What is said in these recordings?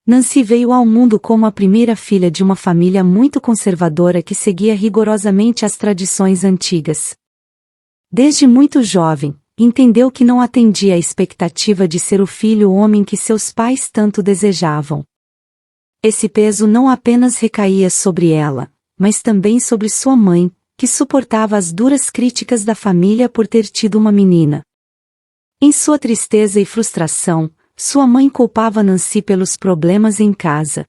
Nancy veio ao mundo como a primeira filha de uma família muito conservadora que seguia rigorosamente as tradições antigas. Desde muito jovem, entendeu que não atendia à expectativa de ser o filho homem que seus pais tanto desejavam. Esse peso não apenas recaía sobre ela, mas também sobre sua mãe, que suportava as duras críticas da família por ter tido uma menina. Em sua tristeza e frustração, sua mãe culpava Nancy pelos problemas em casa.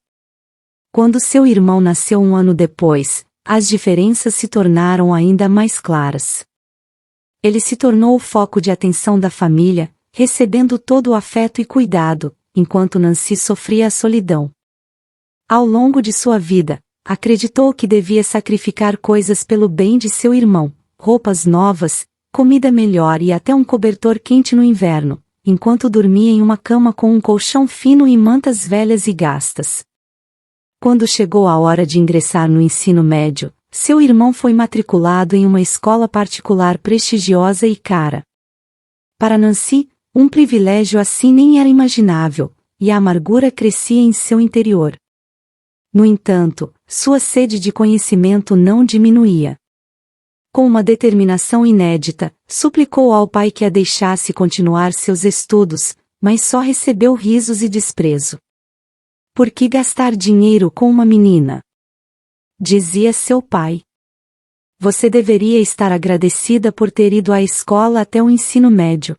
Quando seu irmão nasceu um ano depois, as diferenças se tornaram ainda mais claras. Ele se tornou o foco de atenção da família, recebendo todo o afeto e cuidado, enquanto Nancy sofria a solidão. Ao longo de sua vida, acreditou que devia sacrificar coisas pelo bem de seu irmão, roupas novas, comida melhor e até um cobertor quente no inverno, enquanto dormia em uma cama com um colchão fino e mantas velhas e gastas. Quando chegou a hora de ingressar no ensino médio, seu irmão foi matriculado em uma escola particular prestigiosa e cara. Para Nancy, um privilégio assim nem era imaginável, e a amargura crescia em seu interior. No entanto, sua sede de conhecimento não diminuía. Com uma determinação inédita, suplicou ao pai que a deixasse continuar seus estudos, mas só recebeu risos e desprezo. Por que gastar dinheiro com uma menina? Dizia seu pai. Você deveria estar agradecida por ter ido à escola até o ensino médio.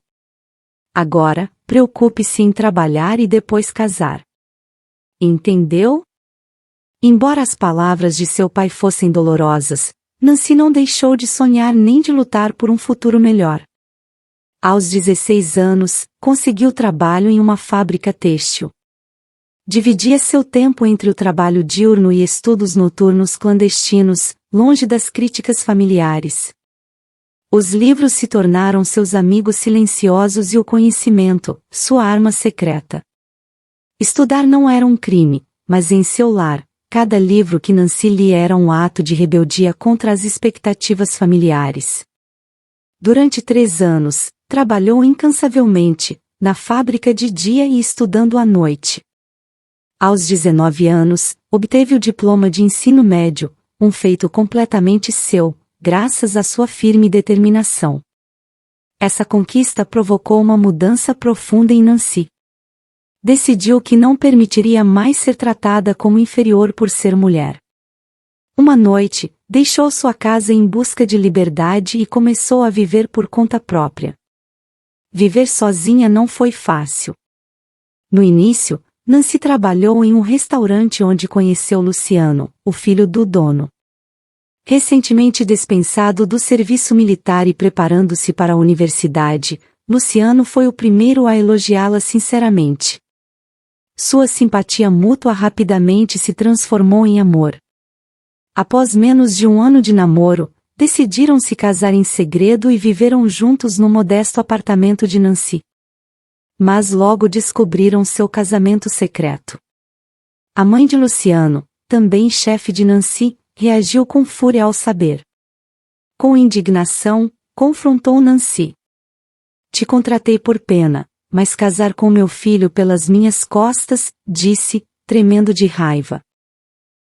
Agora, preocupe-se em trabalhar e depois casar. Entendeu? Embora as palavras de seu pai fossem dolorosas, Nancy não deixou de sonhar nem de lutar por um futuro melhor. Aos 16 anos, conseguiu trabalho em uma fábrica têxtil. Dividia seu tempo entre o trabalho diurno e estudos noturnos clandestinos, longe das críticas familiares. Os livros se tornaram seus amigos silenciosos e o conhecimento, sua arma secreta. Estudar não era um crime, mas em seu lar, cada livro que Nancy lia era um ato de rebeldia contra as expectativas familiares. Durante 3 anos, trabalhou incansavelmente, na fábrica de dia e estudando à noite. Aos 19 anos, obteve o diploma de ensino médio, um feito completamente seu, graças à sua firme determinação. Essa conquista provocou uma mudança profunda em Nancy. Decidiu que não permitiria mais ser tratada como inferior por ser mulher. Uma noite, deixou sua casa em busca de liberdade e começou a viver por conta própria. Viver sozinha não foi fácil. No início, Nancy trabalhou em um restaurante onde conheceu Luciano, o filho do dono. Recentemente dispensado do serviço militar e preparando-se para a universidade, Luciano foi o primeiro a elogiá-la sinceramente. Sua simpatia mútua rapidamente se transformou em amor. Após menos de 1 ano de namoro, decidiram se casar em segredo e viveram juntos no modesto apartamento de Nancy. Mas logo descobriram seu casamento secreto. A mãe de Luciano, também chefe de Nancy, reagiu com fúria ao saber. Com indignação, confrontou Nancy. Te contratei por pena, mas casar com meu filho pelas minhas costas, disse, tremendo de raiva.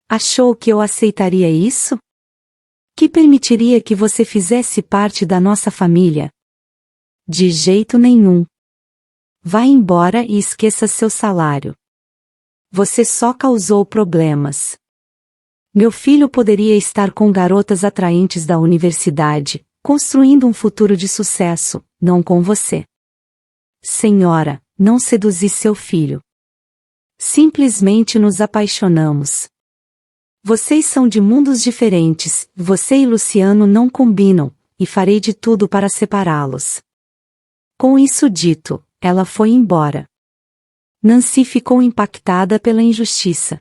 Achou que eu aceitaria isso? Que permitiria que você fizesse parte da nossa família? De jeito nenhum. Vá embora e esqueça seu salário. Você só causou problemas. Meu filho poderia estar com garotas atraentes da universidade, construindo um futuro de sucesso, não com você. Senhora, não seduzi seu filho. Simplesmente nos apaixonamos. Vocês são de mundos diferentes, você e Luciano não combinam, e farei de tudo para separá-los. Com isso dito, ela foi embora. Nancy ficou impactada pela injustiça.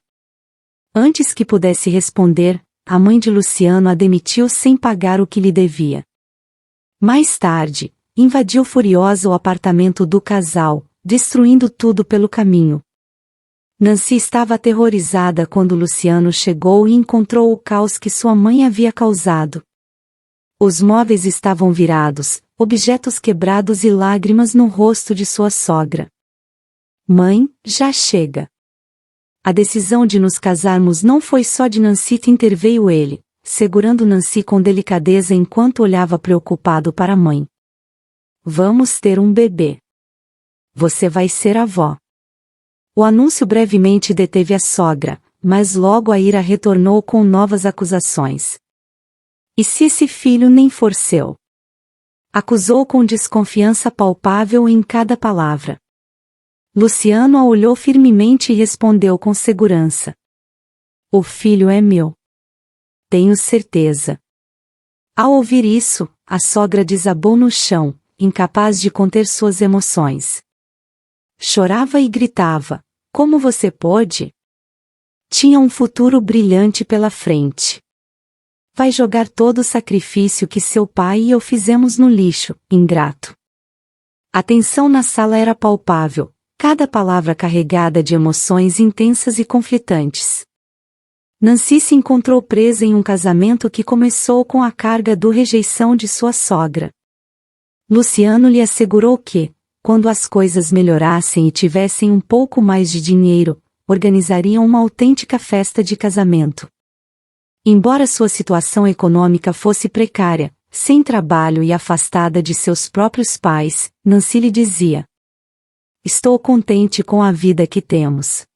Antes que pudesse responder, a mãe de Luciano a demitiu sem pagar o que lhe devia. Mais tarde, invadiu furiosa o apartamento do casal, destruindo tudo pelo caminho. Nancy estava aterrorizada quando Luciano chegou e encontrou o caos que sua mãe havia causado. Os móveis estavam virados, objetos quebrados e lágrimas no rosto de sua sogra. Mãe, já chega. A decisão de nos casarmos não foi só de Nancy, interveio ele, segurando Nancy com delicadeza enquanto olhava preocupado para a mãe. Vamos ter um bebê. Você vai ser avó. O anúncio brevemente deteve a sogra, mas logo a ira retornou com novas acusações. E se esse filho nem for seu? Acusou com desconfiança palpável em cada palavra. Luciano a olhou firmemente e respondeu com segurança. O filho é meu. Tenho certeza. Ao ouvir isso, a sogra desabou no chão, incapaz de conter suas emoções. Chorava e gritava. Como você pôde? Tinha um futuro brilhante pela frente. Vai jogar todo o sacrifício que seu pai e eu fizemos no lixo, ingrato. A tensão na sala era palpável, cada palavra carregada de emoções intensas e conflitantes. Nancy se encontrou presa em um casamento que começou com a carga da rejeição de sua sogra. Luciano lhe assegurou que, quando as coisas melhorassem e tivessem um pouco mais de dinheiro, organizariam uma autêntica festa de casamento. Embora sua situação econômica fosse precária, sem trabalho e afastada de seus próprios pais, Nancy lhe dizia: Estou contente com a vida que temos.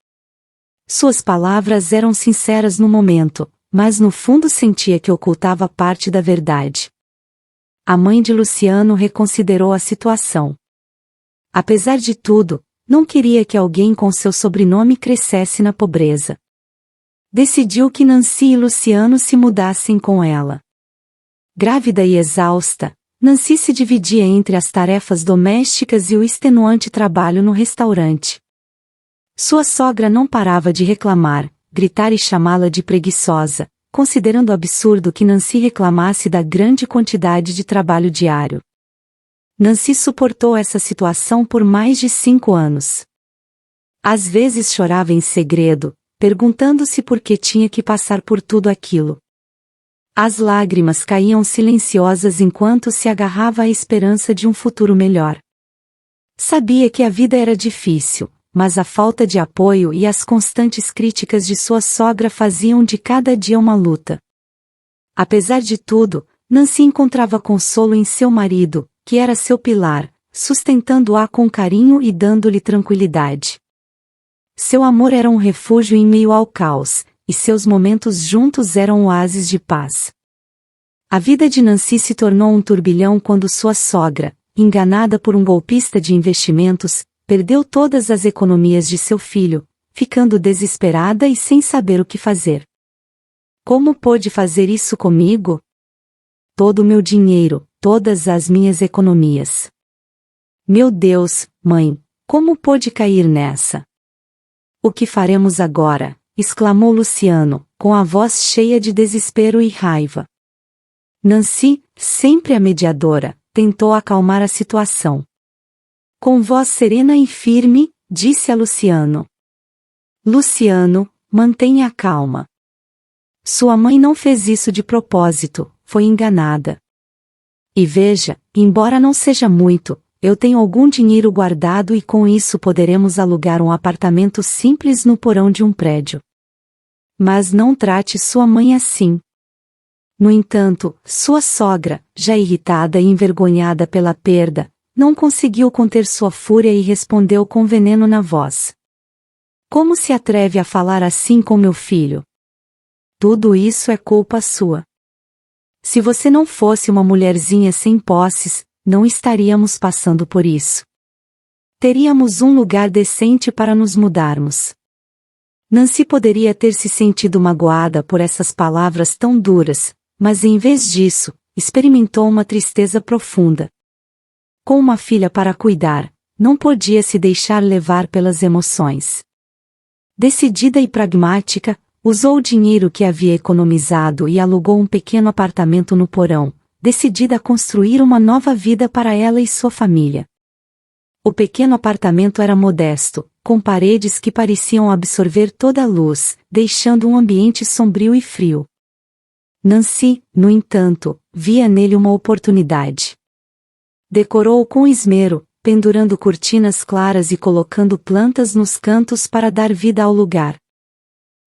Suas palavras eram sinceras no momento, mas no fundo sentia que ocultava parte da verdade. A mãe de Luciano reconsiderou a situação. Apesar de tudo, não queria que alguém com seu sobrenome crescesse na pobreza. Decidiu que Nancy e Luciano se mudassem com ela. Grávida e exausta, Nancy se dividia entre as tarefas domésticas e o extenuante trabalho no restaurante. Sua sogra não parava de reclamar, gritar e chamá-la de preguiçosa, considerando absurdo que Nancy reclamasse da grande quantidade de trabalho diário. Nancy suportou essa situação por mais de 5 anos. Às vezes chorava em segredo, perguntando-se por que tinha que passar por tudo aquilo. As lágrimas caíam silenciosas enquanto se agarrava à esperança de um futuro melhor. Sabia que a vida era difícil, mas a falta de apoio e as constantes críticas de sua sogra faziam de cada dia uma luta. Apesar de tudo, Nancy encontrava consolo em seu marido, que era seu pilar, sustentando-a com carinho e dando-lhe tranquilidade. Seu amor era um refúgio em meio ao caos, e seus momentos juntos eram oásis de paz. A vida de Nancy se tornou um turbilhão quando sua sogra, enganada por um golpista de investimentos, perdeu todas as economias de seu filho, ficando desesperada e sem saber o que fazer. Como pôde fazer isso comigo? Todo o meu dinheiro, todas as minhas economias. Meu Deus, mãe, como pôde cair nessa? O que faremos agora? Exclamou Luciano, com a voz cheia de desespero e raiva. Nancy, sempre a mediadora, tentou acalmar a situação. Com voz serena e firme, disse a Luciano. Luciano, mantenha a calma. Sua mãe não fez isso de propósito, foi enganada. E veja, embora não seja muito, eu tenho algum dinheiro guardado e com isso poderemos alugar um apartamento simples no porão de um prédio. Mas não trate sua mãe assim. No entanto, sua sogra, já irritada e envergonhada pela perda, não conseguiu conter sua fúria e respondeu com veneno na voz. Como se atreve a falar assim com meu filho? Tudo isso é culpa sua. Se você não fosse uma mulherzinha sem posses, não estaríamos passando por isso. Teríamos um lugar decente para nos mudarmos. Nancy poderia ter se sentido magoada por essas palavras tão duras, mas em vez disso, experimentou uma tristeza profunda. Com uma filha para cuidar, não podia se deixar levar pelas emoções. Decidida e pragmática, usou o dinheiro que havia economizado e alugou um pequeno apartamento no porão, decidida a construir uma nova vida para ela e sua família. O pequeno apartamento era modesto, com paredes que pareciam absorver toda a luz, deixando um ambiente sombrio e frio. Nancy, no entanto, via nele uma oportunidade. Decorou com esmero, pendurando cortinas claras e colocando plantas nos cantos para dar vida ao lugar.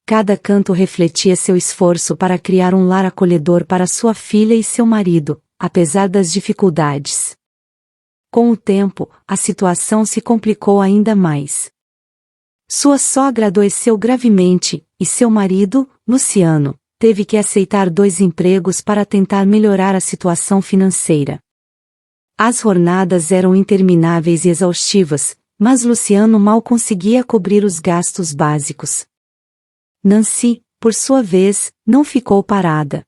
Cada canto refletia seu esforço para criar um lar acolhedor para sua filha e seu marido, apesar das dificuldades. Com o tempo, a situação se complicou ainda mais. Sua sogra adoeceu gravemente, e seu marido, Luciano, teve que aceitar 2 empregos para tentar melhorar a situação financeira. As jornadas eram intermináveis e exaustivas, mas Luciano mal conseguia cobrir os gastos básicos. Nancy, por sua vez, não ficou parada.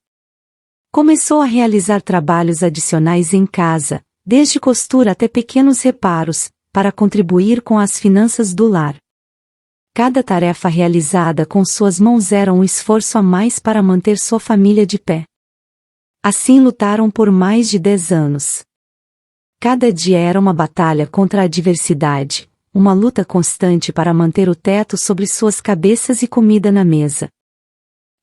Começou a realizar trabalhos adicionais em casa, desde costura até pequenos reparos, para contribuir com as finanças do lar. Cada tarefa realizada com suas mãos era um esforço a mais para manter sua família de pé. Assim lutaram por mais de 10 anos. Cada dia era uma batalha contra a adversidade, uma luta constante para manter o teto sobre suas cabeças e comida na mesa.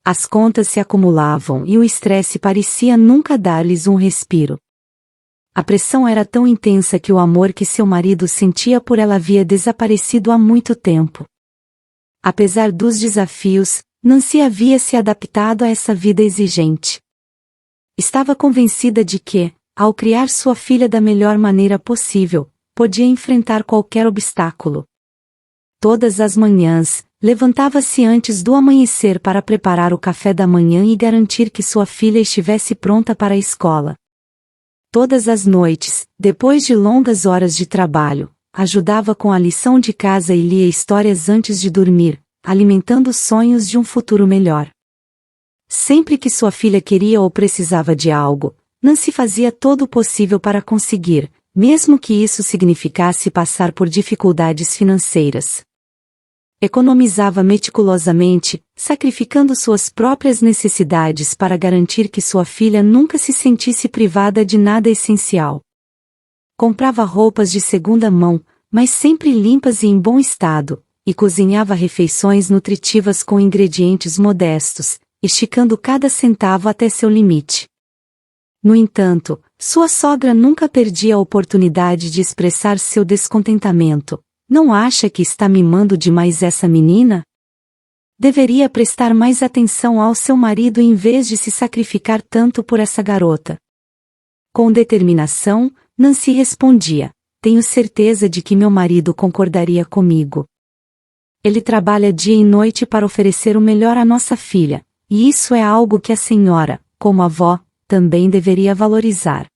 As contas se acumulavam e o estresse parecia nunca dar-lhes um respiro. A pressão era tão intensa que o amor que seu marido sentia por ela havia desaparecido há muito tempo. Apesar dos desafios, Nancy havia se adaptado a essa vida exigente. Estava convencida de que, ao criar sua filha da melhor maneira possível, podia enfrentar qualquer obstáculo. Todas as manhãs, levantava-se antes do amanhecer para preparar o café da manhã e garantir que sua filha estivesse pronta para a escola. Todas as noites, depois de longas horas de trabalho, ajudava com a lição de casa e lia histórias antes de dormir, alimentando sonhos de um futuro melhor. Sempre que sua filha queria ou precisava de algo, Nancy fazia todo o possível para conseguir, mesmo que isso significasse passar por dificuldades financeiras. Economizava meticulosamente, sacrificando suas próprias necessidades para garantir que sua filha nunca se sentisse privada de nada essencial. Comprava roupas de segunda mão, mas sempre limpas e em bom estado, e cozinhava refeições nutritivas com ingredientes modestos, esticando cada centavo até seu limite. No entanto, sua sogra nunca perdia a oportunidade de expressar seu descontentamento. Não acha que está mimando demais essa menina? Deveria prestar mais atenção ao seu marido em vez de se sacrificar tanto por essa garota. Com determinação, Nancy respondia: tenho certeza de que meu marido concordaria comigo. Ele trabalha dia e noite para oferecer o melhor à nossa filha, e isso é algo que a senhora, como avó, também deveria valorizar.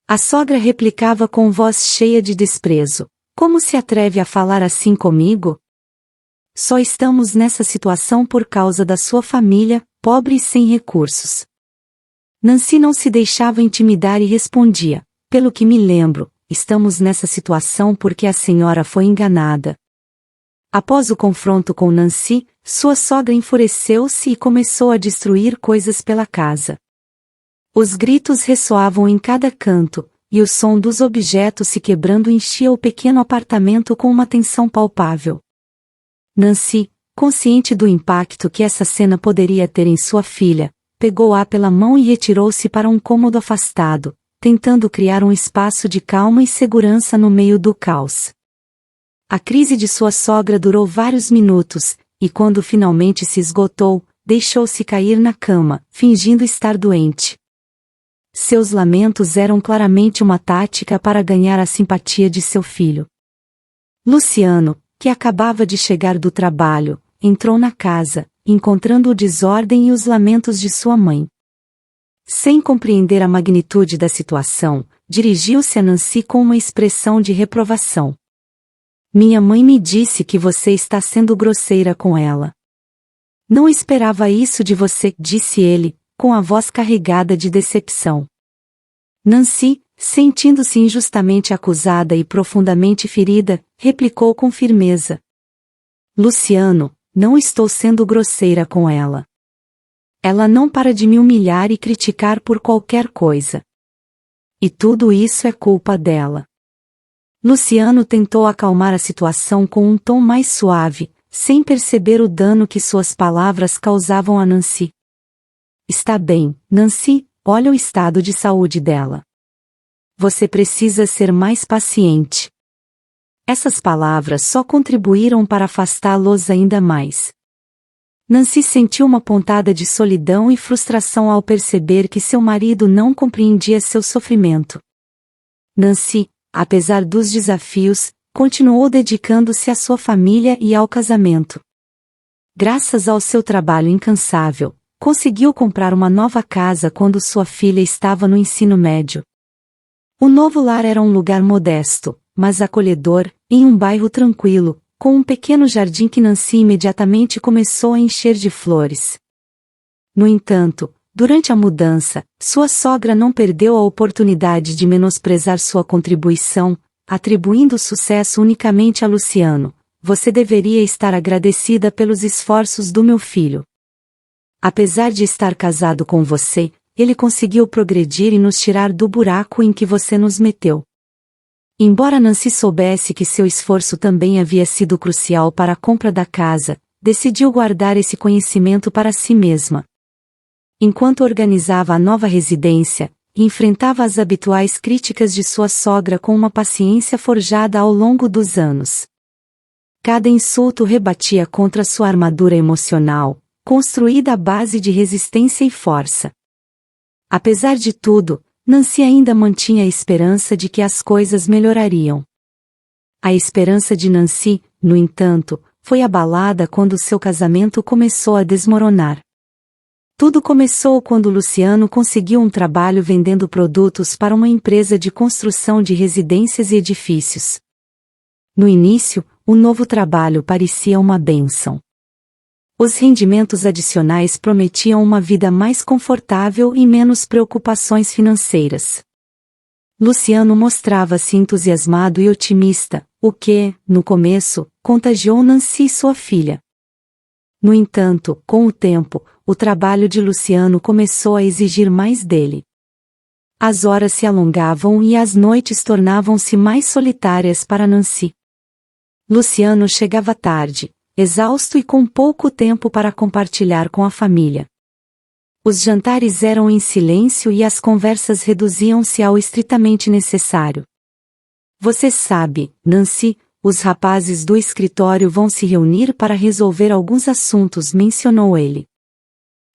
A sogra replicava com voz cheia de desprezo: como se atreve a falar assim comigo? Só estamos nessa situação por causa da sua família, pobre e sem recursos. Nancy não se deixava intimidar e respondia: pelo que me lembro, estamos nessa situação porque a senhora foi enganada. Após o confronto com Nancy, sua sogra enfureceu-se e começou a destruir coisas pela casa. Os gritos ressoavam em cada canto, e o som dos objetos se quebrando enchia o pequeno apartamento com uma tensão palpável. Nancy, consciente do impacto que essa cena poderia ter em sua filha, pegou-a pela mão e retirou-se para um cômodo afastado, tentando criar um espaço de calma e segurança no meio do caos. A crise de sua sogra durou vários minutos, e quando finalmente se esgotou, deixou-se cair na cama, fingindo estar doente. Seus lamentos eram claramente uma tática para ganhar a simpatia de seu filho. Luciano, que acabava de chegar do trabalho, entrou na casa, encontrando o desordem e os lamentos de sua mãe. Sem compreender a magnitude da situação, dirigiu-se a Nancy com uma expressão de reprovação. Minha mãe me disse que você está sendo grosseira com ela. Não esperava isso de você, disse ele, com a voz carregada de decepção. Nancy, sentindo-se injustamente acusada e profundamente ferida, replicou com firmeza: Luciano, não estou sendo grosseira com ela. Ela não para de me humilhar e criticar por qualquer coisa. E tudo isso é culpa dela. Luciano tentou acalmar a situação com um tom mais suave, sem perceber o dano que suas palavras causavam a Nancy. Está bem, Nancy, olha o estado de saúde dela. Você precisa ser mais paciente. Essas palavras só contribuíram para afastá-los ainda mais. Nancy sentiu uma pontada de solidão e frustração ao perceber que seu marido não compreendia seu sofrimento. Nancy, apesar dos desafios, continuou dedicando-se à sua família e ao casamento. Graças ao seu trabalho incansável, conseguiu comprar uma nova casa quando sua filha estava no ensino médio. O novo lar era um lugar modesto, mas acolhedor, em um bairro tranquilo, com um pequeno jardim que Nancy imediatamente começou a encher de flores. No entanto, durante a mudança, sua sogra não perdeu a oportunidade de menosprezar sua contribuição, atribuindo o sucesso unicamente a Luciano. Você deveria estar agradecida pelos esforços do meu filho. Apesar de estar casado com você, ele conseguiu progredir e nos tirar do buraco em que você nos meteu. Embora Nancy soubesse que seu esforço também havia sido crucial para a compra da casa, decidiu guardar esse conhecimento para si mesma. Enquanto organizava a nova residência, enfrentava as habituais críticas de sua sogra com uma paciência forjada ao longo dos anos. Cada insulto rebatia contra sua armadura emocional, construída à base de resistência e força. Apesar de tudo, Nancy ainda mantinha a esperança de que as coisas melhorariam. A esperança de Nancy, no entanto, foi abalada quando seu casamento começou a desmoronar. Tudo começou quando Luciano conseguiu um trabalho vendendo produtos para uma empresa de construção de residências e edifícios. No início, o novo trabalho parecia uma bênção. Os rendimentos adicionais prometiam uma vida mais confortável e menos preocupações financeiras. Luciano mostrava-se entusiasmado e otimista, o que, no começo, contagiou Nancy e sua filha. No entanto, com o tempo, o trabalho de Luciano começou a exigir mais dele. As horas se alongavam e as noites tornavam-se mais solitárias para Nancy. Luciano chegava tarde, exausto e com pouco tempo para compartilhar com a família. Os jantares eram em silêncio e as conversas reduziam-se ao estritamente necessário. Você sabe, Nancy, os rapazes do escritório vão se reunir para resolver alguns assuntos, mencionou ele.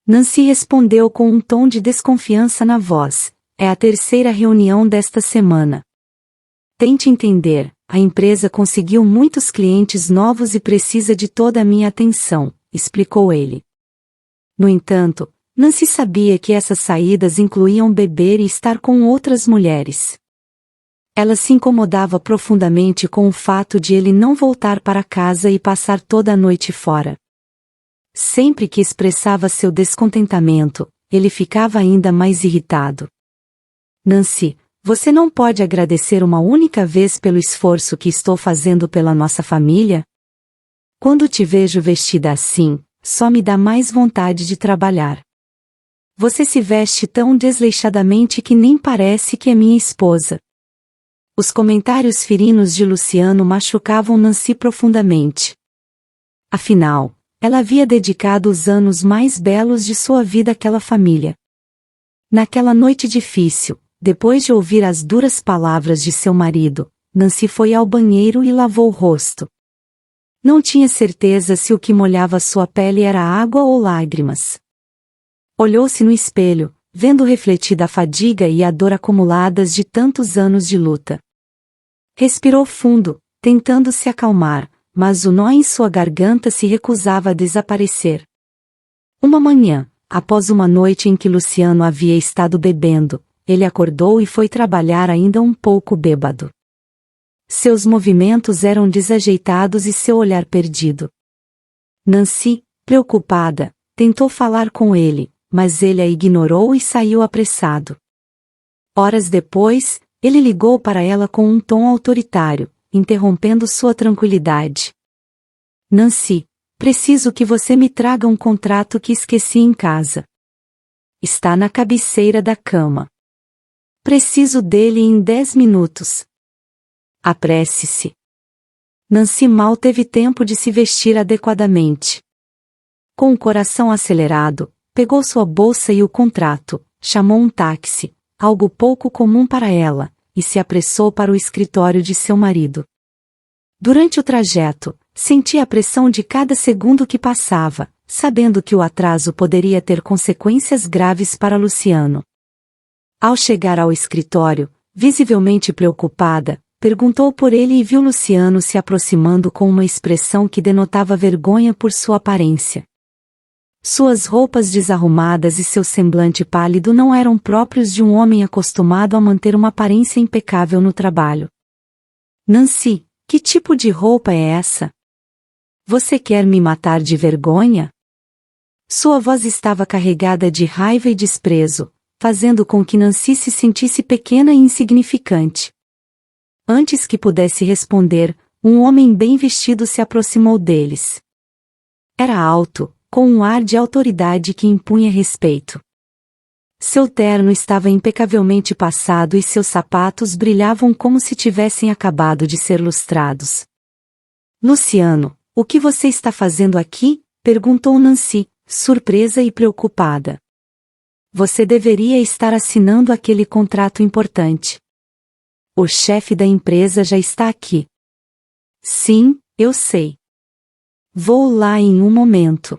Nancy respondeu com um tom de desconfiança na voz. É a terceira reunião desta semana. Tente entender. A empresa conseguiu muitos clientes novos e precisa de toda a minha atenção, explicou ele. No entanto, Nancy sabia que essas saídas incluíam beber e estar com outras mulheres. Ela se incomodava profundamente com o fato de ele não voltar para casa e passar toda a noite fora. Sempre que expressava seu descontentamento, ele ficava ainda mais irritado. Nancy, você não pode agradecer uma única vez pelo esforço que estou fazendo pela nossa família? Quando te vejo vestida assim, só me dá mais vontade de trabalhar. Você se veste tão desleixadamente que nem parece que é minha esposa. Os comentários ferinos de Luciano machucavam Nancy profundamente. Afinal, ela havia dedicado os anos mais belos de sua vida àquela família. Naquela noite difícil, depois de ouvir as duras palavras de seu marido, Nancy foi ao banheiro e lavou o rosto. Não tinha certeza se o que molhava sua pele era água ou lágrimas. Olhou-se no espelho, vendo refletida a fadiga e a dor acumuladas de tantos anos de luta. Respirou fundo, tentando se acalmar, mas o nó em sua garganta se recusava a desaparecer. Uma manhã, após uma noite em que Luciano havia estado bebendo, ele acordou e foi trabalhar ainda um pouco bêbado. Seus movimentos eram desajeitados e seu olhar perdido. Nancy, preocupada, tentou falar com ele, mas ele a ignorou e saiu apressado. Horas depois, ele ligou para ela com um tom autoritário, interrompendo sua tranquilidade. Nancy, preciso que você me traga um contrato que esqueci em casa. Está na cabeceira da cama. Preciso dele em 10 minutos. Apresse-se. Nancy mal teve tempo de se vestir adequadamente. Com o coração acelerado, pegou sua bolsa e o contrato, chamou um táxi, algo pouco comum para ela, e se apressou para o escritório de seu marido. Durante o trajeto, sentia a pressão de cada segundo que passava, sabendo que o atraso poderia ter consequências graves para Luciano. Ao chegar ao escritório, visivelmente preocupada, perguntou por ele e viu Luciano se aproximando com uma expressão que denotava vergonha por sua aparência. Suas roupas desarrumadas e seu semblante pálido não eram próprios de um homem acostumado a manter uma aparência impecável no trabalho. Nancy, que tipo de roupa é essa? Você quer me matar de vergonha? Sua voz estava carregada de raiva e desprezo, fazendo com que Nancy se sentisse pequena e insignificante. Antes que pudesse responder, um homem bem vestido se aproximou deles. Era alto, com um ar de autoridade que impunha respeito. Seu terno estava impecavelmente passado e seus sapatos brilhavam como se tivessem acabado de ser lustrados. Luciano, o que você está fazendo aqui? Perguntou Nancy, surpresa e preocupada. Você deveria estar assinando aquele contrato importante. O chefe da empresa já está aqui. Sim, eu sei. Vou lá em um momento.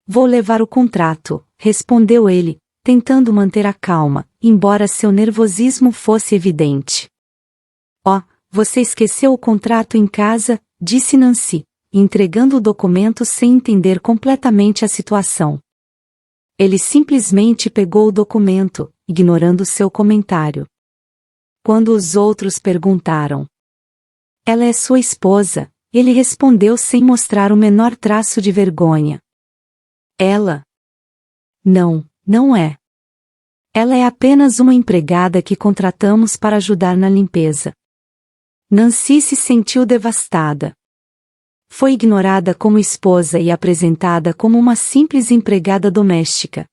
Vou levar o contrato, respondeu ele, tentando manter a calma, embora seu nervosismo fosse evidente. Oh, você esqueceu o contrato em casa, disse Nancy, entregando o documento sem entender completamente a situação. Ele simplesmente pegou o documento, ignorando seu comentário. Quando os outros perguntaram: Ela é sua esposa, ele respondeu sem mostrar o menor traço de vergonha. Ela? Não, não é. Ela é apenas uma empregada que contratamos para ajudar na limpeza. Nancy se sentiu devastada. Foi ignorada como esposa e apresentada como uma simples empregada doméstica.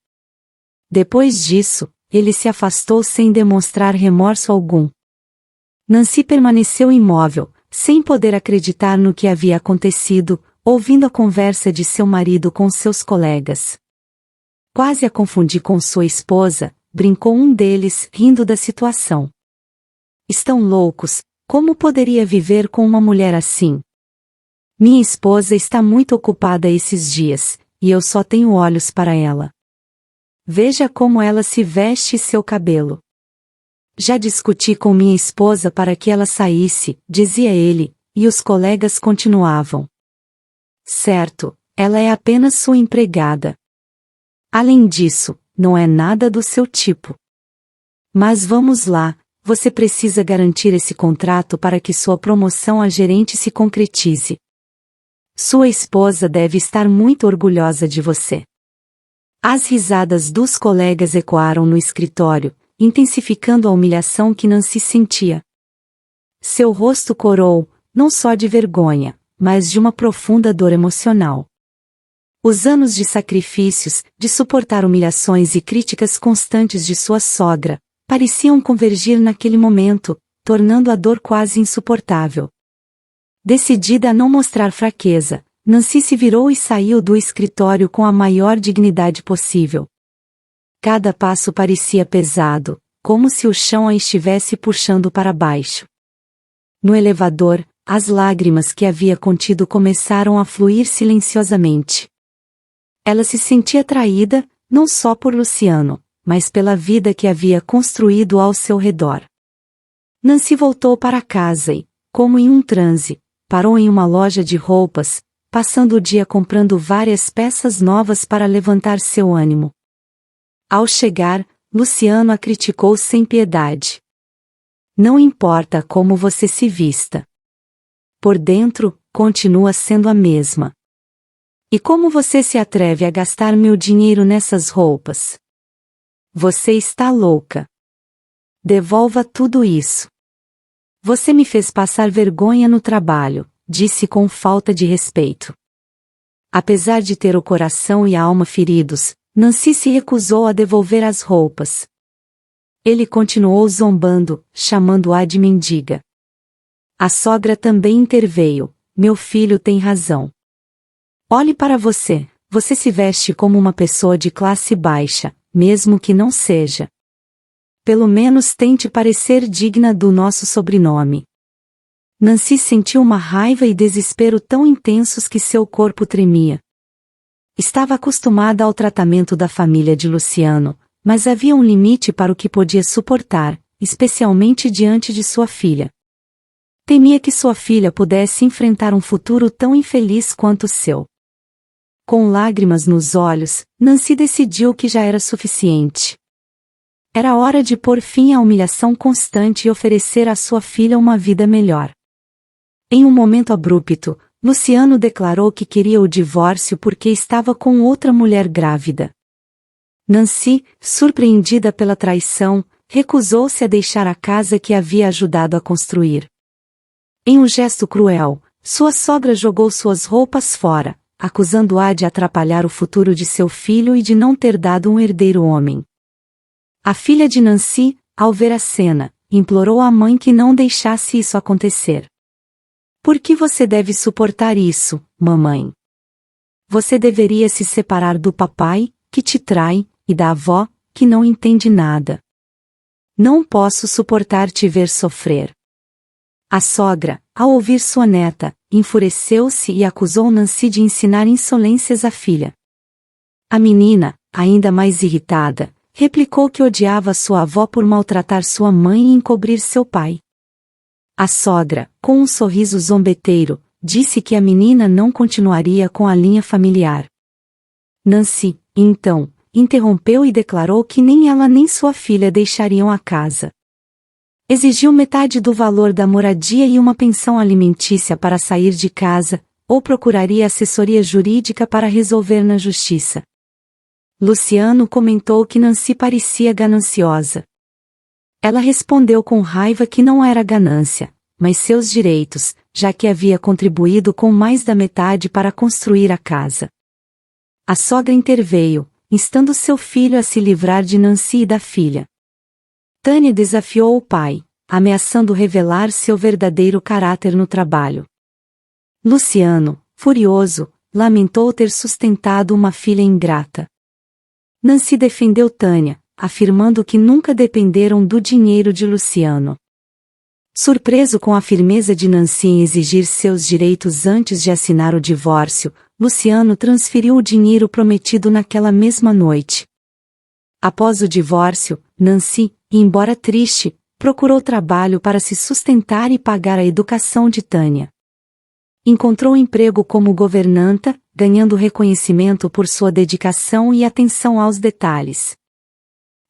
Depois disso, ele se afastou sem demonstrar remorso algum. Nancy permaneceu imóvel, sem poder acreditar no que havia acontecido, ouvindo a conversa de seu marido com seus colegas. Quase a confundi com sua esposa, brincou um deles, rindo da situação. Estão loucos, como poderia viver com uma mulher assim? Minha esposa está muito ocupada esses dias, e eu só tenho olhos para ela. Veja como ela se veste e seu cabelo. Já discuti com minha esposa para que ela saísse, dizia ele, e os colegas continuavam. Certo, ela é apenas sua empregada. Além disso, não é nada do seu tipo. Mas vamos lá, você precisa garantir esse contrato para que sua promoção a gerente se concretize. Sua esposa deve estar muito orgulhosa de você. As risadas dos colegas ecoaram no escritório, intensificando a humilhação que Nancy sentia. Seu rosto corou, não só de vergonha, mas de uma profunda dor emocional. Os anos de sacrifícios, de suportar humilhações e críticas constantes de sua sogra, pareciam convergir naquele momento, tornando a dor quase insuportável. Decidida a não mostrar fraqueza, Nancy se virou e saiu do escritório com a maior dignidade possível. Cada passo parecia pesado, como se o chão a estivesse puxando para baixo. No elevador, as lágrimas que havia contido começaram a fluir silenciosamente. Ela se sentia traída, não só por Luciano, mas pela vida que havia construído ao seu redor. Nancy voltou para casa e, como em um transe, parou em uma loja de roupas, passando o dia comprando várias peças novas para levantar seu ânimo. Ao chegar, Luciano a criticou sem piedade. Não importa como você se vista. Por dentro, continua sendo a mesma. E como você se atreve a gastar meu dinheiro nessas roupas? Você está louca. Devolva tudo isso. Você me fez passar vergonha no trabalho, disse com falta de respeito. Apesar de ter o coração e a alma feridos, Nancy se recusou a devolver as roupas. Ele continuou zombando, chamando-a de mendiga. A sogra também interveio: meu filho tem razão. Olhe para você, você se veste como uma pessoa de classe baixa, mesmo que não seja. Pelo menos tente parecer digna do nosso sobrenome. Nancy sentiu uma raiva e desespero tão intensos que seu corpo tremia. Estava acostumada ao tratamento da família de Luciano, mas havia um limite para o que podia suportar, especialmente diante de sua filha. Temia que sua filha pudesse enfrentar um futuro tão infeliz quanto o seu. Com lágrimas nos olhos, Nancy decidiu que já era suficiente. Era hora de pôr fim à humilhação constante e oferecer à sua filha uma vida melhor. Em um momento abrupto, Luciano declarou que queria o divórcio porque estava com outra mulher grávida. Nancy, surpreendida pela traição, recusou-se a deixar a casa que havia ajudado a construir. Em um gesto cruel, sua sogra jogou suas roupas fora, acusando-a de atrapalhar o futuro de seu filho e de não ter dado um herdeiro homem. A filha de Nancy, ao ver a cena, implorou à mãe que não deixasse isso acontecer. Por que você deve suportar isso, mamãe? Você deveria se separar do papai, que te trai, e da avó, que não entende nada. Não posso suportar te ver sofrer. A sogra, ao ouvir sua neta, enfureceu-se e acusou Nancy de ensinar insolências à filha. A menina, ainda mais irritada, replicou que odiava sua avó por maltratar sua mãe e encobrir seu pai. A sogra, com um sorriso zombeteiro, disse que a menina não continuaria com a linha familiar. Nancy, então, interrompeu e declarou que nem ela nem sua filha deixariam a casa. Exigiu metade do valor da moradia e uma pensão alimentícia para sair de casa, ou procuraria assessoria jurídica para resolver na justiça. Luciano comentou que Nancy parecia gananciosa. Ela respondeu com raiva que não era ganância, mas seus direitos, já que havia contribuído com mais da metade para construir a casa. A sogra interveio, instando seu filho a se livrar de Nancy e da filha. Tânia desafiou o pai, ameaçando revelar seu verdadeiro caráter no trabalho. Luciano, furioso, lamentou ter sustentado uma filha ingrata. Nancy defendeu Tânia, afirmando que nunca dependeram do dinheiro de Luciano. Surpreso com a firmeza de Nancy em exigir seus direitos antes de assinar o divórcio, Luciano transferiu o dinheiro prometido naquela mesma noite. Após o divórcio, Nancy, embora triste, procurou trabalho para se sustentar e pagar a educação de Tânia. Encontrou emprego como governanta, ganhando reconhecimento por sua dedicação e atenção aos detalhes.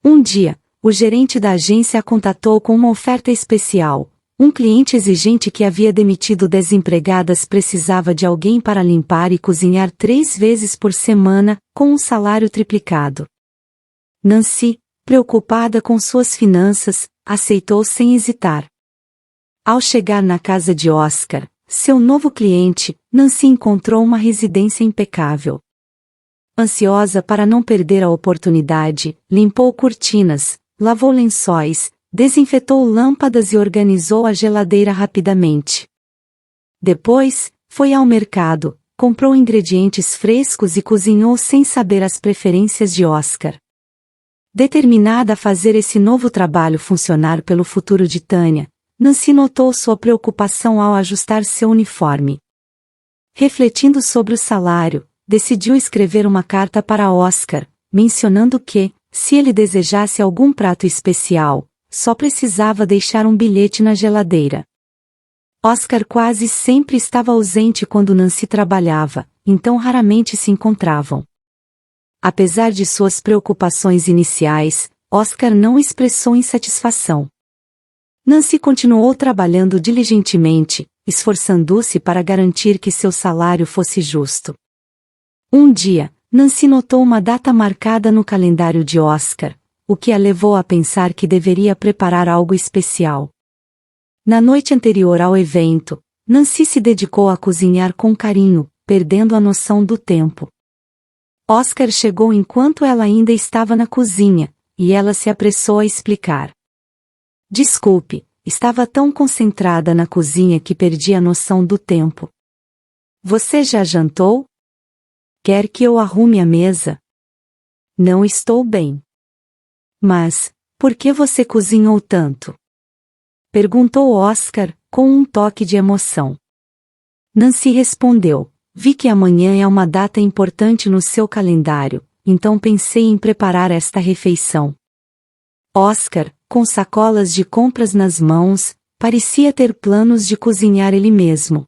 Um dia, o gerente da agência a contatou com uma oferta especial. Um cliente exigente que havia demitido 10 empregadas precisava de alguém para limpar e cozinhar 3 vezes por semana, com um salário triplicado. Nancy, preocupada com suas finanças, aceitou sem hesitar. Ao chegar na casa de Oscar, seu novo cliente, Nancy encontrou uma residência impecável. Ansiosa para não perder a oportunidade, limpou cortinas, lavou lençóis, desinfetou lâmpadas e organizou a geladeira rapidamente. Depois, foi ao mercado, comprou ingredientes frescos e cozinhou sem saber as preferências de Oscar. Determinada a fazer esse novo trabalho funcionar pelo futuro de Tânia, Nancy notou sua preocupação ao ajustar seu uniforme. Refletindo sobre o salário, decidiu escrever uma carta para Oscar, mencionando que, se ele desejasse algum prato especial, só precisava deixar um bilhete na geladeira. Oscar quase sempre estava ausente quando Nancy trabalhava, então raramente se encontravam. Apesar de suas preocupações iniciais, Oscar não expressou insatisfação. Nancy continuou trabalhando diligentemente, esforçando-se para garantir que seu salário fosse justo. Um dia, Nancy notou uma data marcada no calendário de Oscar, o que a levou a pensar que deveria preparar algo especial. Na noite anterior ao evento, Nancy se dedicou a cozinhar com carinho, perdendo a noção do tempo. Oscar chegou enquanto ela ainda estava na cozinha, e ela se apressou a explicar. Desculpe, estava tão concentrada na cozinha que perdi a noção do tempo. Você já jantou? Quer que eu arrume a mesa? Não estou bem. Mas, por que você cozinhou tanto? Perguntou Oscar, com um toque de emoção. Nancy respondeu, vi que amanhã é uma data importante no seu calendário, então pensei em preparar esta refeição. Oscar, com sacolas de compras nas mãos, parecia ter planos de cozinhar ele mesmo.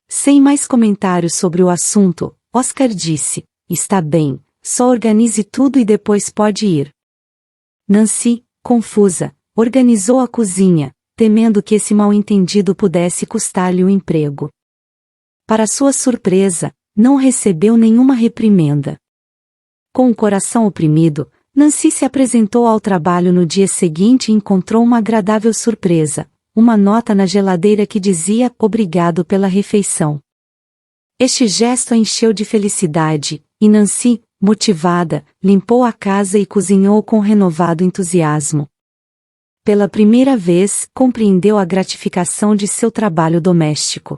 Sem mais comentários sobre o assunto, Oscar disse: "Está bem, só organize tudo e depois pode ir." Nancy, confusa, organizou a cozinha, temendo que esse mal-entendido pudesse custar-lhe o emprego. Para sua surpresa, não recebeu nenhuma reprimenda. Com o coração oprimido, Nancy se apresentou ao trabalho no dia seguinte e encontrou uma agradável surpresa, uma nota na geladeira que dizia "Obrigado pela refeição." Este gesto a encheu de felicidade, e Nancy, motivada, limpou a casa e cozinhou com renovado entusiasmo. Pela primeira vez, compreendeu a gratificação de seu trabalho doméstico.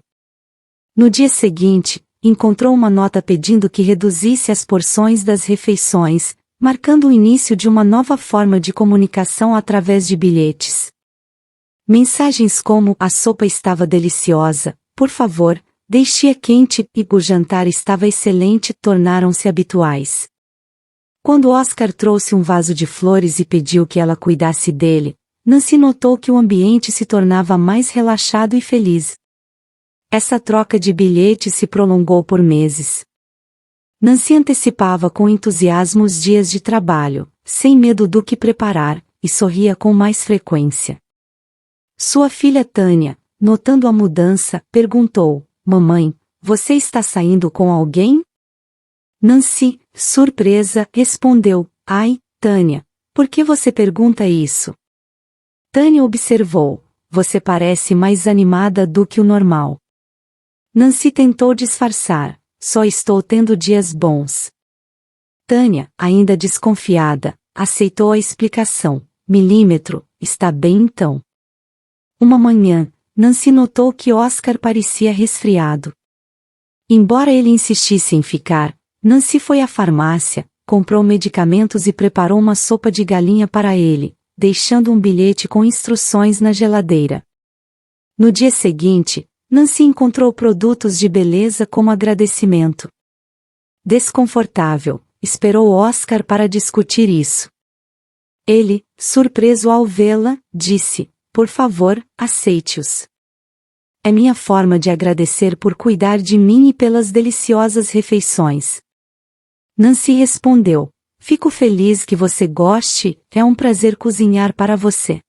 No dia seguinte, encontrou uma nota pedindo que reduzisse as porções das refeições, marcando o início de uma nova forma de comunicação através de bilhetes. Mensagens como "A sopa estava deliciosa, por favor, deixe-a quente" e "O jantar estava excelente" tornaram-se habituais. Quando Oscar trouxe um vaso de flores e pediu que ela cuidasse dele, Nancy notou que o ambiente se tornava mais relaxado e feliz. Essa troca de bilhetes se prolongou por meses. Nancy antecipava com entusiasmo os dias de trabalho, sem medo do que preparar, e sorria com mais frequência. Sua filha Tânia, notando a mudança, perguntou: "Mamãe, você está saindo com alguém?" Nancy, surpresa, respondeu: "Ai, Tânia, por que você pergunta isso?" Tânia observou: "Você parece mais animada do que o normal." Nancy tentou disfarçar: "Só estou tendo dias bons." Tânia, ainda desconfiada, aceitou a explicação: "Milímetro, está bem então." Uma manhã, Nancy notou que Oscar parecia resfriado. Embora ele insistisse em ficar, Nancy foi à farmácia, comprou medicamentos e preparou uma sopa de galinha para ele, deixando um bilhete com instruções na geladeira. No dia seguinte, Nancy encontrou produtos de beleza como agradecimento. Desconfortável, esperou Oscar para discutir isso. Ele, surpreso ao vê-la, disse: "Por favor, aceite-os. É minha forma de agradecer por cuidar de mim e pelas deliciosas refeições." Nancy respondeu: "Fico feliz que você goste, é um prazer cozinhar para você."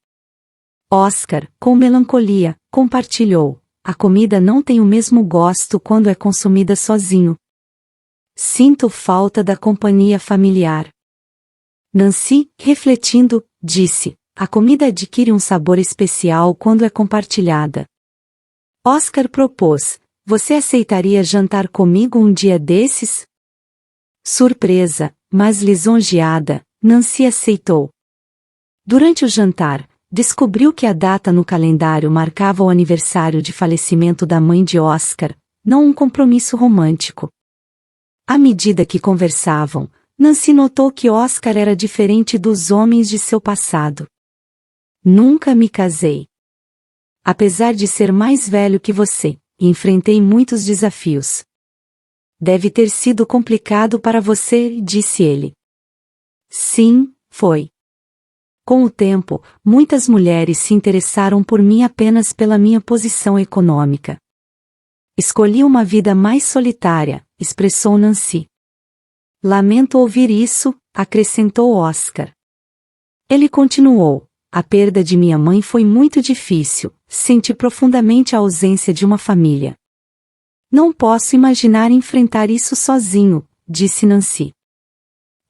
Oscar, com melancolia, compartilhou: "A comida não tem o mesmo gosto quando é consumida sozinho. Sinto falta da companhia familiar." Nancy, refletindo, disse: "A comida adquire um sabor especial quando é compartilhada." Oscar propôs: "Você aceitaria jantar comigo um dia desses?" Surpresa, mas lisonjeada, Nancy aceitou. Durante o jantar, descobriu que a data no calendário marcava o aniversário de falecimento da mãe de Oscar, não um compromisso romântico. À medida que conversavam, Nancy notou que Oscar era diferente dos homens de seu passado. "Nunca me casei. Apesar de ser mais velho que você, enfrentei muitos desafios. Deve ter sido complicado para você", disse ele. "Sim, foi. Com o tempo, muitas mulheres se interessaram por mim apenas pela minha posição econômica. Escolhi uma vida mais solitária", expressou Nancy. "Lamento ouvir isso", acrescentou Oscar. Ele continuou: "A perda de minha mãe foi muito difícil, senti profundamente a ausência de uma família. Não posso imaginar enfrentar isso sozinho", disse Nancy.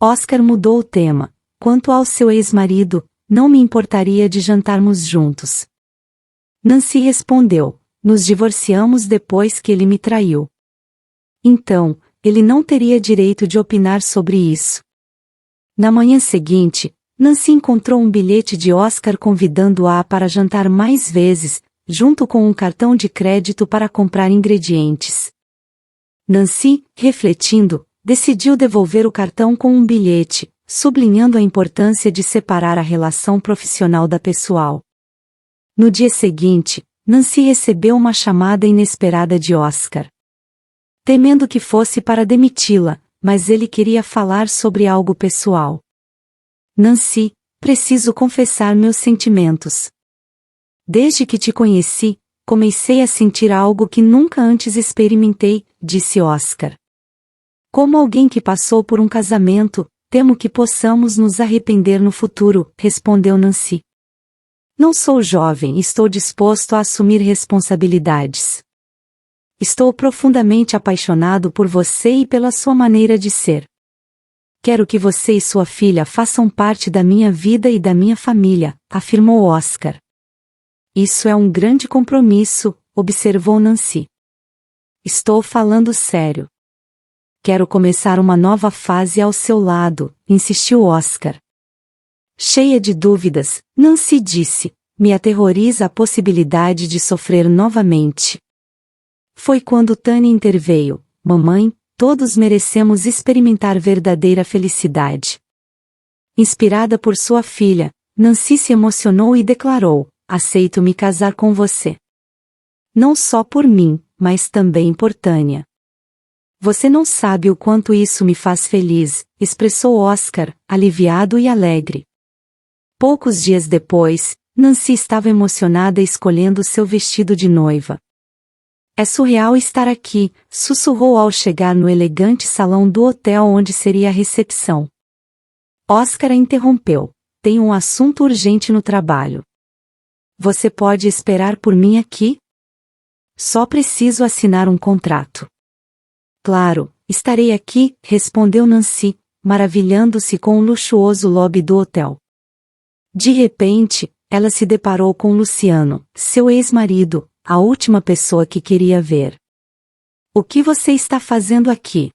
Oscar mudou o tema: "Quanto ao seu ex-marido, não me importaria de jantarmos juntos." Nancy respondeu: "Nos divorciamos depois que ele me traiu. Então, ele não teria direito de opinar sobre isso." Na manhã seguinte, Nancy encontrou um bilhete de Oscar convidando-a para jantar mais vezes, junto com um cartão de crédito para comprar ingredientes. Nancy, refletindo, decidiu devolver o cartão com um bilhete, sublinhando a importância de separar a relação profissional da pessoal. No dia seguinte, Nancy recebeu uma chamada inesperada de Oscar. temendo que fosse para demiti-la, mas ele queria falar sobre algo pessoal. Nancy, preciso confessar meus sentimentos. Desde que te conheci, comecei a sentir algo que nunca antes experimentei, disse Oscar. Como alguém que passou por um casamento, temo que possamos nos arrepender no futuro, respondeu Nancy. Não sou jovem e estou disposto a assumir responsabilidades. Estou profundamente apaixonado por você e pela sua maneira de ser. Quero que você e sua filha façam parte da minha vida e da minha família, afirmou Oscar. Isso é um grande compromisso, observou Nancy. Estou falando sério. Quero começar uma nova fase ao seu lado, insistiu Oscar. Cheia de dúvidas, Nancy disse, me aterroriza a possibilidade de sofrer novamente. Foi quando Tânia interveio, mamãe, todos merecemos experimentar verdadeira felicidade. Inspirada por sua filha, Nancy se emocionou e declarou, aceito me casar com você. Não só por mim, mas também por Tânia. Você não sabe o quanto isso me faz feliz, expressou Oscar, aliviado e alegre. Poucos dias depois, Nancy estava emocionada escolhendo seu vestido de noiva. É surreal estar aqui, sussurrou ao chegar no elegante salão do hotel onde seria a recepção. Oscar a interrompeu. Tenho um assunto urgente no trabalho. Você pode esperar por mim aqui? Só preciso assinar um contrato. Claro, estarei aqui, respondeu Nancy, maravilhando-se com o luxuoso lobby do hotel. De repente, ela se deparou com Luciano, seu ex-marido, a última pessoa que queria ver. O que você está fazendo aqui?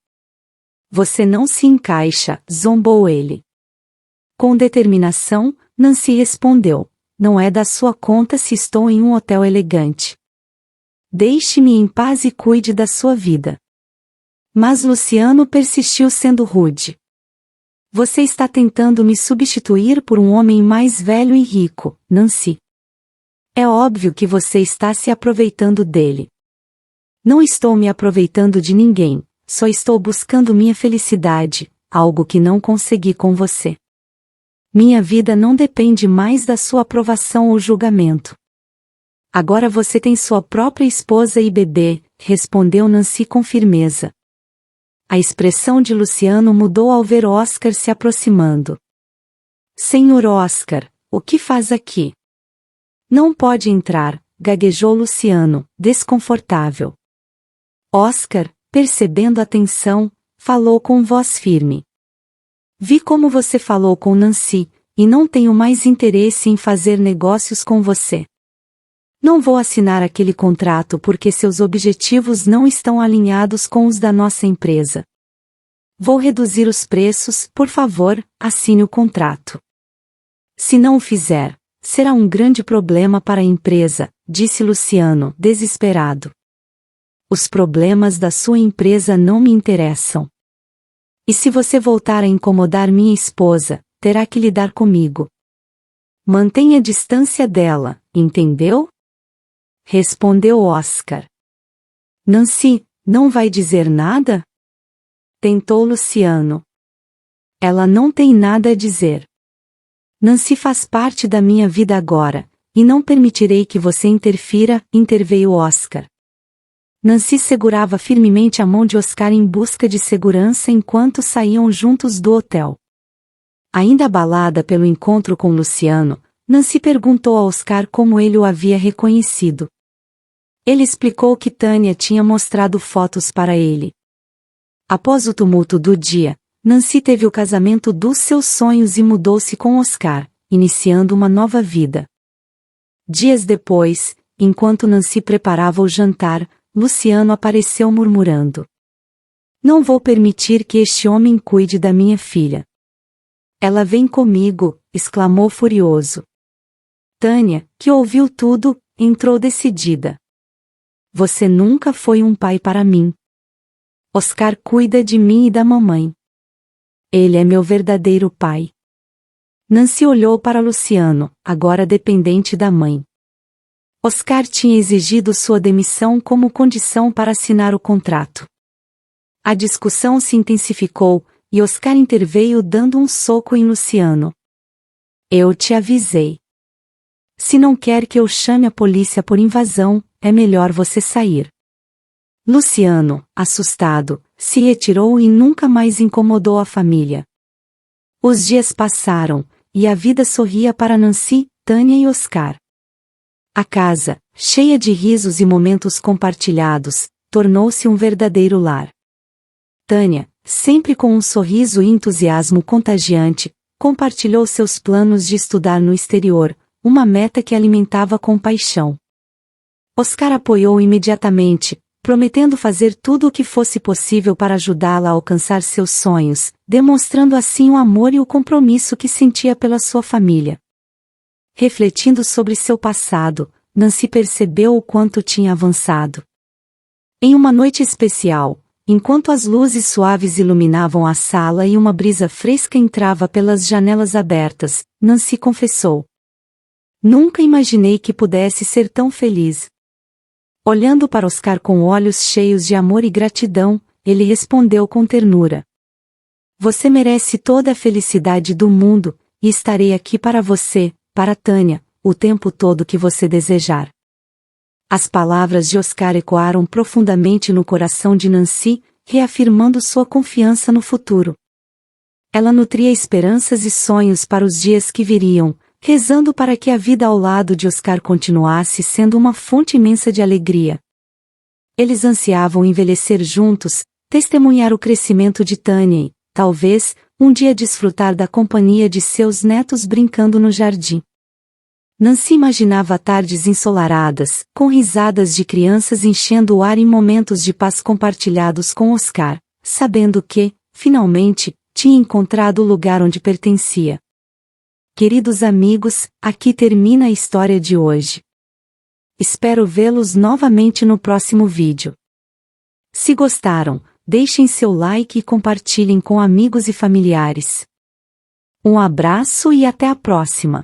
Você não se encaixa, zombou ele. Com determinação, Nancy respondeu, não é da sua conta se estou em um hotel elegante. Deixe-me em paz e cuide da sua vida. Mas Luciano persistiu sendo rude. Você está tentando me substituir por um homem mais velho e rico, Nancy. É óbvio que você está se aproveitando dele. Não estou me aproveitando de ninguém, só estou buscando minha felicidade, algo que não consegui com você. Minha vida não depende mais da sua aprovação ou julgamento. Agora você tem sua própria esposa e bebê, respondeu Nancy com firmeza. A expressão de Luciano mudou ao ver Oscar se aproximando. Senhor Oscar, o que faz aqui? Não pode entrar, gaguejou Luciano, desconfortável. Oscar, percebendo a tensão, falou com voz firme. Vi como você falou com Nancy, e não tenho mais interesse em fazer negócios com você. Não vou assinar aquele contrato porque seus objetivos não estão alinhados com os da nossa empresa. Vou reduzir os preços, por favor, assine o contrato. Se não o fizer, será um grande problema para a empresa, disse Luciano, desesperado. Os problemas da sua empresa não me interessam. E se você voltar a incomodar minha esposa, terá que lidar comigo. Mantenha a distância dela, entendeu? Respondeu Oscar. Nancy, não vai dizer nada? Tentou Luciano. Ela não tem nada a dizer. Nancy faz parte da minha vida agora, e não permitirei que você interfira, interveio Oscar. Nancy segurava firmemente a mão de Oscar em busca de segurança enquanto saíam juntos do hotel. Ainda abalada pelo encontro com Luciano, Nancy perguntou a Oscar como ele o havia reconhecido. Ele explicou que Tânia tinha mostrado fotos para ele. Após o tumulto do dia, Nancy teve o casamento dos seus sonhos e mudou-se com Oscar, iniciando uma nova vida. Dias depois, enquanto Nancy preparava o jantar, Luciano apareceu murmurando. Não vou permitir que este homem cuide da minha filha. Ela vem comigo, exclamou furioso. Tânia, que ouviu tudo, entrou decidida. Você nunca foi um pai para mim. Oscar cuida de mim e da mamãe. Ele é meu verdadeiro pai. Nancy olhou para Luciano, agora dependente da mãe. Oscar tinha exigido sua demissão como condição para assinar o contrato. A discussão se intensificou, e Oscar interveio dando um soco em Luciano. Eu te avisei. Se não quer que eu chame a polícia por invasão, é melhor você sair. Luciano, assustado, se retirou e nunca mais incomodou a família. Os dias passaram, e a vida sorria para Nancy, Tânia e Oscar. A casa, cheia de risos e momentos compartilhados, tornou-se um verdadeiro lar. Tânia, sempre com um sorriso e entusiasmo contagiante, compartilhou seus planos de estudar no exterior, uma meta que alimentava com paixão. Oscar apoiou imediatamente, prometendo fazer tudo o que fosse possível para ajudá-la a alcançar seus sonhos, demonstrando assim o amor e o compromisso que sentia pela sua família. Refletindo sobre seu passado, Nancy percebeu o quanto tinha avançado. Em uma noite especial, enquanto as luzes suaves iluminavam a sala e uma brisa fresca entrava pelas janelas abertas, Nancy confessou: "Nunca imaginei que pudesse ser tão feliz." Olhando para Oscar com olhos cheios de amor e gratidão, ele respondeu com ternura: "Você merece toda a felicidade do mundo, e estarei aqui para você, para Tânia, o tempo todo que você desejar." As palavras de Oscar ecoaram profundamente no coração de Nancy, reafirmando sua confiança no futuro. Ela nutria esperanças e sonhos para os dias que viriam, rezando para que a vida ao lado de Oscar continuasse sendo uma fonte imensa de alegria. Eles ansiavam envelhecer juntos, testemunhar o crescimento de Tânia e, talvez, um dia desfrutar da companhia de seus netos brincando no jardim. Nancy imaginava tardes ensolaradas, com risadas de crianças enchendo o ar e momentos de paz compartilhados com Oscar, sabendo que, finalmente, tinha encontrado o lugar onde pertencia. Queridos amigos, aqui termina a história de hoje. Espero vê-los novamente no próximo vídeo. Se gostaram, deixem seu like e compartilhem com amigos e familiares. Um abraço e até a próxima!